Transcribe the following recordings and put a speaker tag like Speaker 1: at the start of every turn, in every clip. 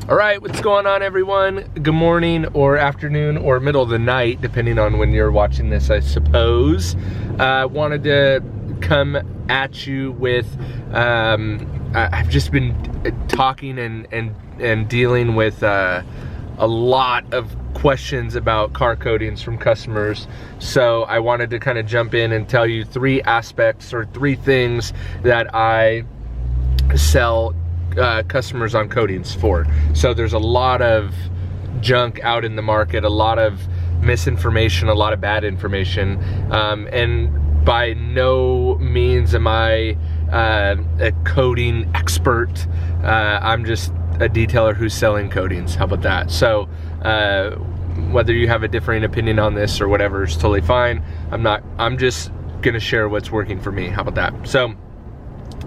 Speaker 1: All right, what's going on, everyone? Good morning or afternoon or middle of the night, depending on when you're watching this, I suppose. Wanted to come at you with, I've just been talking and dealing with a lot of questions about car coatings from customers. So I wanted to kind of jump in and tell you three aspects or three things that I sell customers on coatings for. So there's a lot of junk out in the market, a lot of misinformation, a lot of bad information, and by no means am I a coating expert. I'm just a detailer who's selling coatings. How about that? So whether you have a differing opinion on this or whatever is totally fine. I'm just gonna share what's working for me. How about that? So,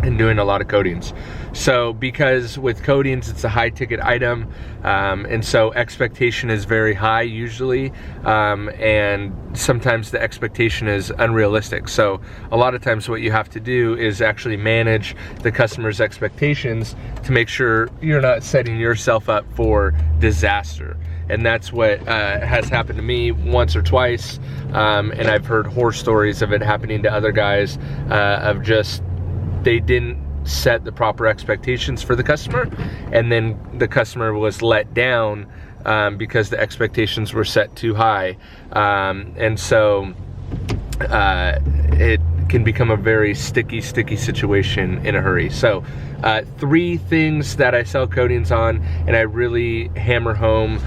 Speaker 1: and doing a lot of coatings. So because with coatings, it's a high ticket item, and so expectation is very high usually, and sometimes the expectation is unrealistic. So a lot of times what you have to do is actually manage the customer's expectations to make sure you're not setting yourself up for disaster. And that's what has happened to me once or twice, and I've heard horror stories of it happening to other guys, of just they didn't set the proper expectations for the customer, and then the customer was let down because the expectations were set too high, and so it can become a very sticky situation in a hurry. So three things that I sell coatings on and I really hammer home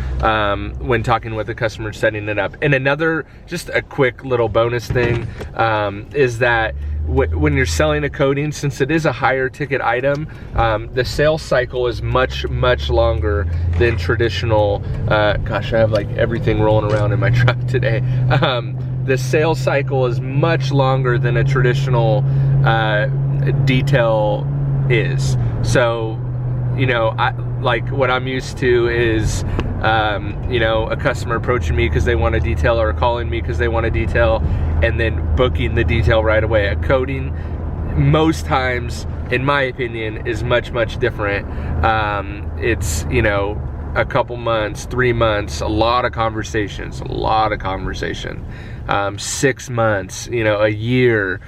Speaker 1: when talking with the customer setting it up. And another, just a quick little bonus thing, is that when you're selling a coating, since it is a higher ticket item, the sales cycle is much longer than traditional. Gosh, I have like everything rolling around in my truck today. The sales cycle is much longer than a traditional detail is. So, you know, like what I'm used to is, you know, a customer approaching me because they want a detail, or calling me because they want a detail, and then booking the detail right away. A coating, most times, in my opinion, is much different. It's, you know, a couple months, 3 months, a lot of conversation, 6 months, you know, a year,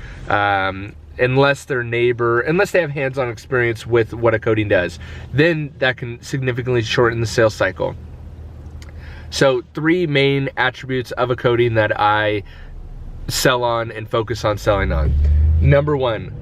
Speaker 1: unless they're unless they have hands-on experience with what a coating does, then that can significantly shorten the sales cycle. So three main attributes of a coating that I sell on and focus on selling on. Number one,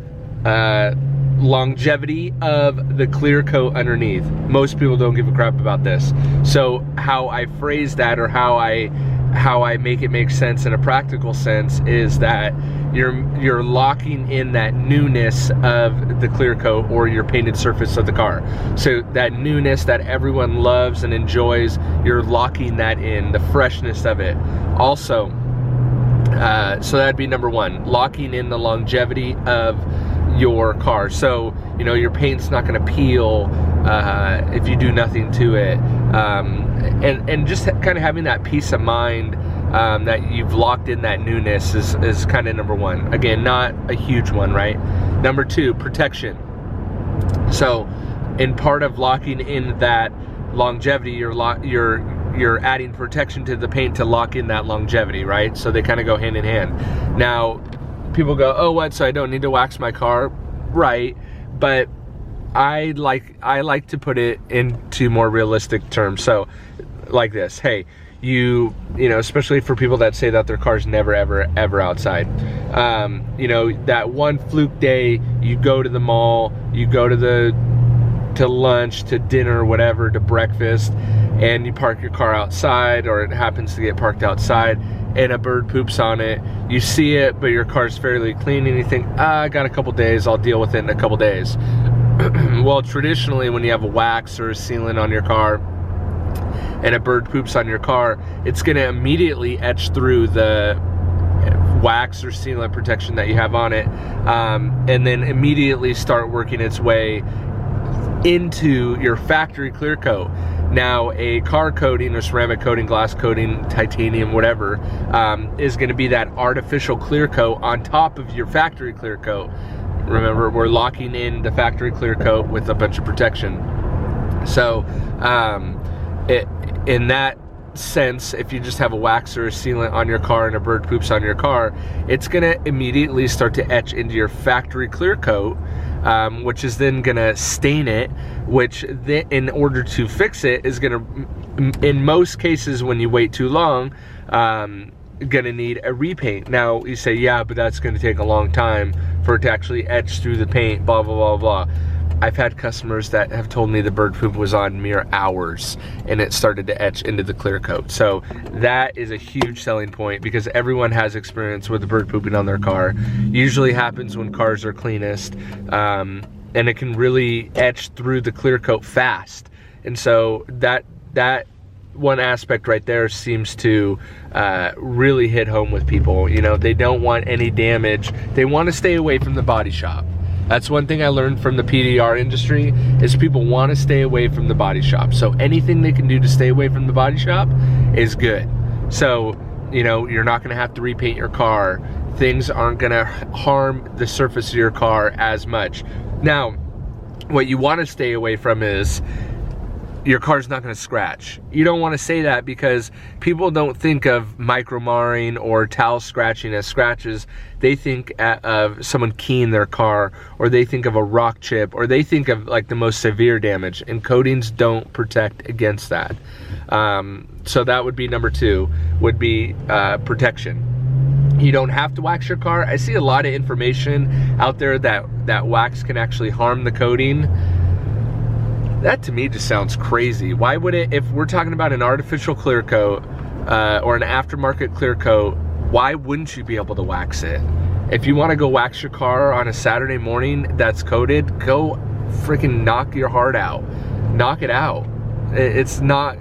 Speaker 1: longevity of the clear coat underneath. Most people don't give a crap about this. So how I phrase that, or how I make it make sense in a practical sense, is that you're locking in that newness of the clear coat or your painted surface of the car. So that newness that everyone loves and enjoys, you're locking that in, the freshness of it. Also, so that'd be number one, locking in the longevity of your car. So, you know, your paint's not gonna peel if you do nothing to it. And just kind of having that peace of mind that you've locked in that newness is kind of number one. Again, not a huge one, right? Number two, protection. So in part of locking in that longevity, you're adding protection to the paint to lock in that longevity, right? So they kind of go hand in hand. Now, people go, oh, what, so I don't need to wax my car? Right, but I like to put it into more realistic terms. So like this, hey, you know, especially for people that say that their car's never ever outside, you know, that one fluke day you go to the mall, you go to lunch, to dinner, whatever, to breakfast, and you park your car outside, or it happens to get parked outside, and a bird poops on it. You see it, but your car's fairly clean, and you think, I got a couple days, I'll deal with it in a couple days. Well, traditionally, when you have a wax or a sealant on your car and a bird poops on your car, it's gonna immediately etch through the wax or sealant protection that you have on it, and then immediately start working its way into your factory clear coat. Now, a car coating or ceramic coating, glass coating, titanium, whatever, is going to be that artificial clear coat on top of your factory clear coat. Remember, we're locking in the factory clear coat with a bunch of protection. So in that sense, if you just have a wax or a sealant on your car and a bird poops on your car, it's gonna immediately start to etch into your factory clear coat, which is then gonna stain it, which then, in order to fix it, is gonna, in most cases when you wait too long, gonna need a repaint. Now you say, yeah, but that's gonna take a long time for it to actually etch through the paint, blah, blah, blah, blah. I've had customers that have told me the bird poop was on mere hours and it started to etch into the clear coat. So that is a huge selling point, because everyone has experience with the bird pooping on their car. Usually happens when cars are cleanest, and it can really etch through the clear coat fast. And so that one aspect right there seems to really hit home with people. You know, they don't want any damage. They want to stay away from the body shop. That's one thing I learned from the PDR industry, is people want to stay away from the body shop. So anything they can do to stay away from the body shop is good. So, you know, you're not going to have to repaint your car. Things aren't going to harm the surface of your car as much. Now, what you want to stay away from is your car's not going to scratch. You don't want to say that, because people don't think of micro marring or towel scratching as scratches. They think of someone keying their car, or they think of a rock chip, or they think of like the most severe damage, and coatings don't protect against that. So that would be number 2, would be protection. You don't have to wax your car. I see a lot of information out there that wax can actually harm the coating. That to me just sounds crazy. Why would it, if we're talking about an artificial clear coat or an aftermarket clear coat, why wouldn't you be able to wax it? If you want to go wax your car on a Saturday morning that's coated, go freaking knock your heart out. Knock it out. It's not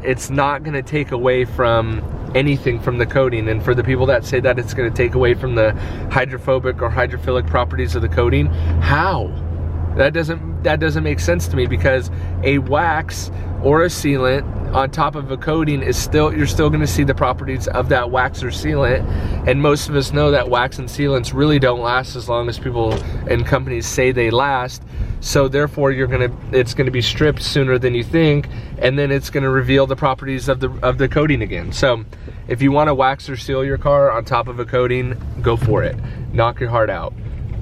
Speaker 1: going to take away from anything from the coating. And for the people that say that it's going to take away from the hydrophobic or hydrophilic properties of the coating, how? That doesn't make sense to me, because a wax or a sealant on top of a coating is you're still going to see the properties of that wax or sealant. And most of us know that wax and sealants really don't last as long as people and companies say they last. So therefore it's going to be stripped sooner than you think, and then it's going to reveal the properties of the coating again. So if you want to wax or seal your car on top of a coating, go for it. Knock your heart out.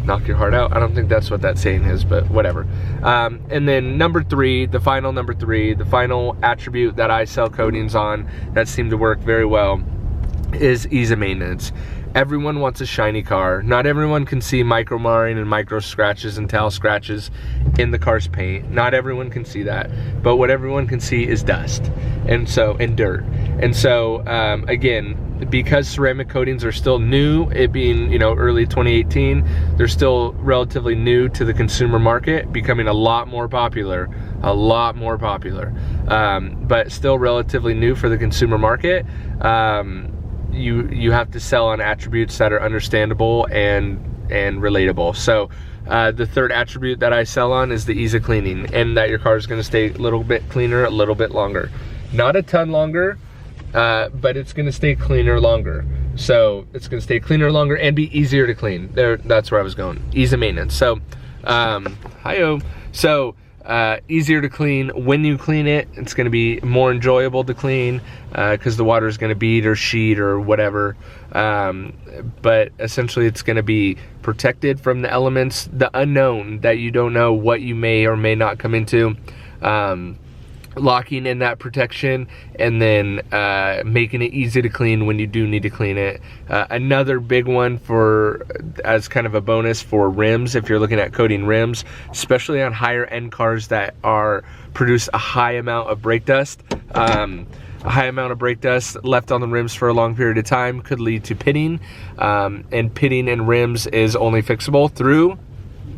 Speaker 1: Knock your heart out. I don't think that's what that saying is, but whatever. And then number 3, the final attribute that I sell coatings on that seem to work very well is ease of maintenance. Everyone wants a shiny car. Not everyone can see micro marring and micro scratches and towel scratches in the car's paint. Not everyone can see that, but what everyone can see is dust and dirt. And so again, because ceramic coatings are still new, it being, you know, early 2018, they're still relatively new to the consumer market, becoming a lot more popular, but still relatively new for the consumer market. You have to sell on attributes that are understandable and relatable. So the third attribute that I sell on is the ease of cleaning, and that your car is going to stay a little bit cleaner, a little bit longer. Not a ton longer, but it's going to stay cleaner longer. So it's going to stay cleaner longer and be easier to clean. That's where I was going. Ease of maintenance. So hi-oh. So easier to clean. When you clean it, it's going to be more enjoyable to clean, because the water is going to bead or sheet or whatever. But essentially it's going to be protected from the elements, the unknown, that you don't know what you may or may not come into. Locking in that protection, and then making it easy to clean when you do need to clean it. Another big one as kind of a bonus for rims, if you're looking at coating rims, especially on higher end cars that produce a high amount of brake dust. A high amount of brake dust left on the rims for a long period of time could lead to pitting, and pitting in rims is only fixable through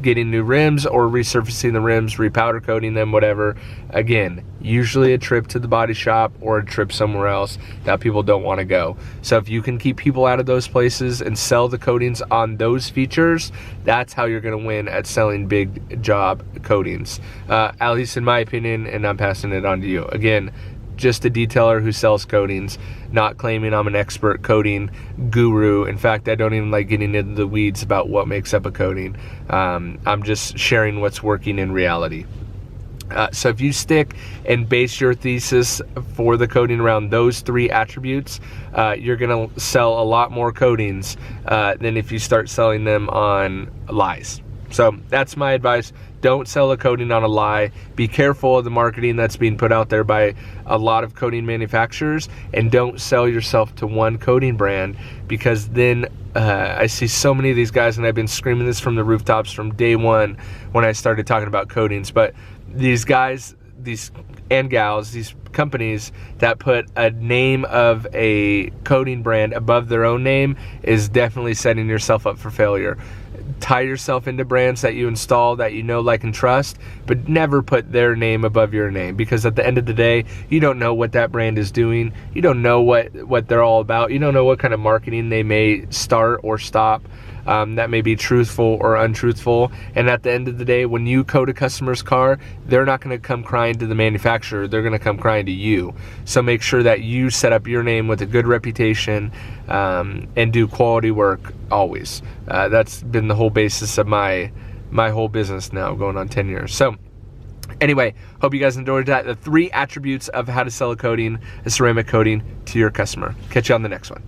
Speaker 1: getting new rims or resurfacing the rims, repowder coating them, whatever. Again, usually a trip to the body shop or a trip somewhere else that people don't want to go. So if you can keep people out of those places and sell the coatings on those features, that's how you're going to win at selling big job coatings, at least in my opinion, and I'm passing it on to you. Again, just a detailer who sells coatings, not claiming I'm an expert coating guru. In fact, I don't even like getting into the weeds about what makes up a coating. I'm just sharing what's working in reality. So if you stick and base your thesis for the coating around those 3 attributes, you're gonna sell a lot more coatings than if you start selling them on lies. So that's my advice. Don't sell a coating on a lie. Be careful of the marketing that's being put out there by a lot of coating manufacturers, and don't sell yourself to one coating brand, because then I see so many of these guys, and I've been screaming this from the rooftops from day one when I started talking about coatings, but these guys, these and gals, these companies that put a name of a coating brand above their own name is definitely setting yourself up for failure. Tie yourself into brands that you install, that you know, like, and trust, but never put their name above your name, because at the end of the day, you don't know what that brand is doing. You don't know what they're all about. You don't know what kind of marketing they may start or stop. That may be truthful or untruthful. And at the end of the day, when you coat a customer's car, they're not going to come crying to the manufacturer. They're going to come crying to you. So make sure that you set up your name with a good reputation, and do quality work always. That's been the whole basis of my whole business now, going on 10 years. So anyway, hope you guys enjoyed that. The 3 attributes of how to sell a ceramic coating to your customer. Catch you on the next one.